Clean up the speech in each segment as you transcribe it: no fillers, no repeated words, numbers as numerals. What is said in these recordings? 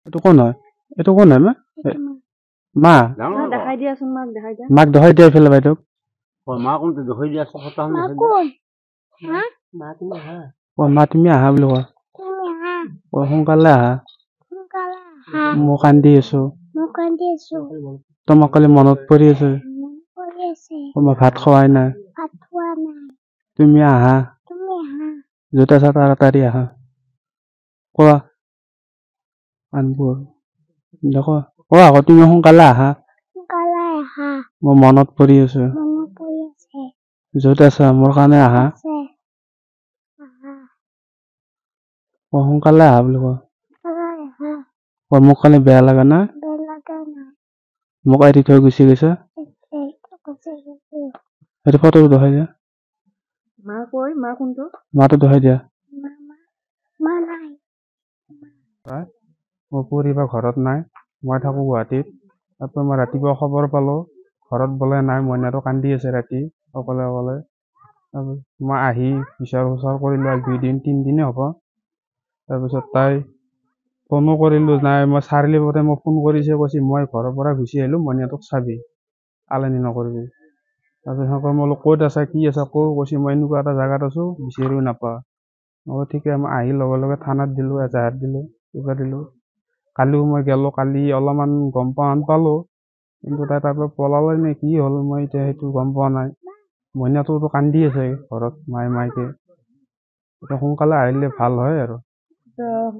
এইটো কোন হয়? এইটো কোন হয় মা? দেখাই দিয়াচোন, মাক দেখাই দিয়া। মাক দেখাই দিয়া এইফালে বাইদেউক। মা কোনটো দেখাই দিয়া কথা মা তুমি আহা বুলি কোৱা। সোনকালে আহা। মই কান্দি আছো। তোমাক কালি মনত পৰি আছে। মই ভাত খোৱাই নাই। তুমি আহা। জোতা চা তাড়াতাড়ি আহা। কোৱা দেখো কোৱা আকৌ তুমি সোনকালে আহা। মই মনত পৰি আছো। য'ত আছা মোৰ কাৰণে আহা। সোনকালে আহা বুলি কোৱা। মোক কালি বেয়া লগা নাই? মোক এৰি থৈ গুচি গৈছা? সেইটো ফটো দেখাই দিয়া। মা কোনটো? মাতো দেখাই দিয়া। মোৰ পৰিবাৰ ঘৰত নাই। মই থাকো গুৱাহাটীত। তাৰপৰা মই ৰাতিপুৱা খবৰ পালো ঘৰত বোলে নাই, মইনাটো কান্দি আছে ৰাতি অকলে অকলে। মই আহি বিচাৰ খোচাৰ কৰিলো, 2 দিন 3 দিনে হ'ব। তাৰপিছত তাই ফোনো কৰিলো নাই, মই চাৰিআলি পথে মোক ফোন কৰিছে, কৈছে মই ঘৰৰ পৰা গুচি আহিলো, মইনাটোক চাবি, আলানি নকৰিবি। তাৰপিছত মই বোলো ক'ত আছা কি আছা কৈছে মই এনেকুৱা এটা জাগাত আছো, বিচাৰিও নাপাওঁ। মই ঠিকে মই আহি লগে লগে থানাত দিলো, এজাহাৰ দিলো, কিবা দিলো। কালিও মই গেলো, কালি অলপমান গম পালো, কিন্তু তাই তাৰ পৰা পলালে নে কি হ'ল মই এতিয়া সেইটো গম পোৱা নাই। মইনাটোতো কান্দি আছে ঘৰত মাইকে। এতিয়া সোনকালে আহিলে ভাল হয় আৰু।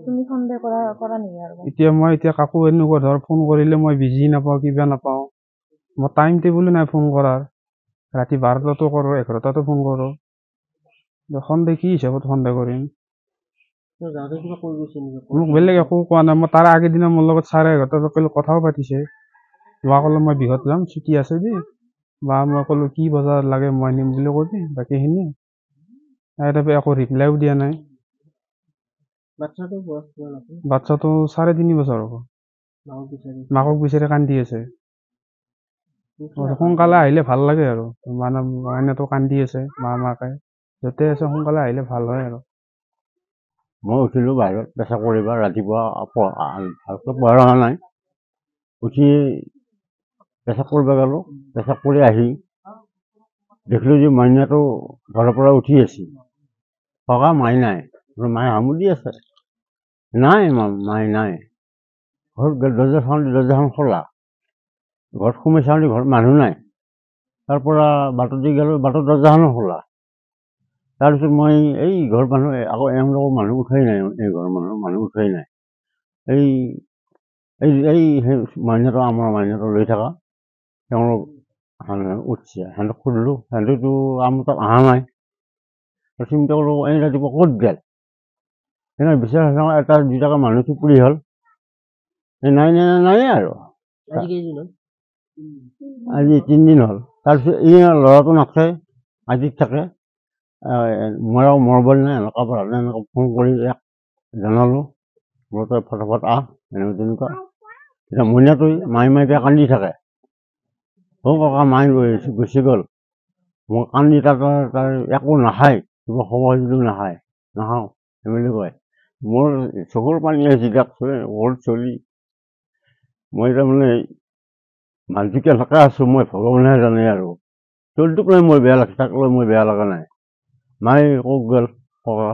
তুমি সন্দেহ কৰা নেকি আৰু? এতিয়া কাকো এনেকুৱা ধৰ ফোন কৰিলে মই বিজি নাপাওঁ, কিবা নাপাওঁ। মোৰ টাইম টেবুলো নাই ফোন কৰাৰ। ৰাতি 12টাতো কৰো, 11টাতো ফোন কৰো। সন্দেহ কি হিচাপত সন্দেহ কৰিম? মোক বেলেগ একো কোৱা নাই। মই তাৰ আগৰ দিনা মোৰ লগত 11:30 কথাও পাতিছে। যোৱা ক'লে মই বিহত যাম, ছুটি আছে দেই। বা মই ক'লো কি বজাৰ লাগে মই নিম বুলি কবি, বাকীখিনি একো ৰিপ্লাইও দিয়া নাই। বাচ্ছাটো 3.5 বছৰ হ'ব। মাকক বিচাৰি কান্দি আছে। সোনকালে আহিলে ভাল লাগে আৰু। মাইনাটো কান্দি আছে মাকে। য'তে আছে সোনকালে আহিলে ভাল হয় আৰু। মই উঠিলো বাহিৰত পেচাব কৰিবা, ৰাতিপুৱা ভালকৈ পঢ়া নাই। উঠি পেচাব কৰিব গ'লো, পেচাব কৰি আহি দেখিলো যে মাইনাটো ঘৰৰ পৰা উঠি আছে। ককা মাই নাই, মায়ে হামুলি আছে। নাই মাই নাই। ঘৰত দৰ্জাখন খোলা। ঘৰত সোমাই চাওঁ ঘৰত মানুহ নাই। তাৰ পৰা বাটত দি গ'লো, বাটৰ দৰ্জাখনো খোলা। তাৰপিছত মই এই ঘৰ মানুহ আকৌ এওঁলোকৰ মানুহ উঠাই নাই, এই ঘৰৰ মানুহ উঠাই নাই। মাইনাটো আমাৰ মাইনাটো লৈ থকা তেওঁলোক উঠছে। সিহঁতক সুধিলো, সিহঁতেতো আমাৰ তাত অহা নাই। চিন্তা কৰিলো এই ৰাতিপুৱা ক'ত গেল? বিচাৰ এটা 2 টকা মানুহ চুপুৰি হ'ল। নাই আৰু। আজি 3 দিন হ'ল। তাৰপিছত এই ল'ৰাটো নাথাকে, আজিত থাকে। মই আৰু মৰবল নাই, এনেকুৱা ফোন কৰি ইয়াক জনালো, বোলো তই ফটাফট আহ, তেনেকুৱা। এতিয়া মইনাটো মাইকে কান্দি থাকে। ককা মাই গুচি গ'ল। মই কান্দি তাৰ একো নাখায়, কিবা খবৰ দিলেও নাখাওঁ বুলি কয়। মোৰ চকুৰ পানী আহিছে, মোৰ চলি মই তাৰমানে মানুহটো কেনেকৈ আছো মই ভগৱানেহে জানে আৰু। চলিটোক লৈ মই বেয়া লাগিছে, তাক লৈ মই বেয়া লগা নাই। মায়ে ক'ত গ'ল ককা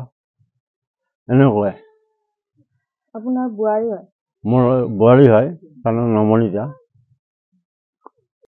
এনেকুৱাই। আপোনাৰ বোৱাৰী হয়? মোৰ বোৱাৰী হয়, তাৰ নাম নমনীতা।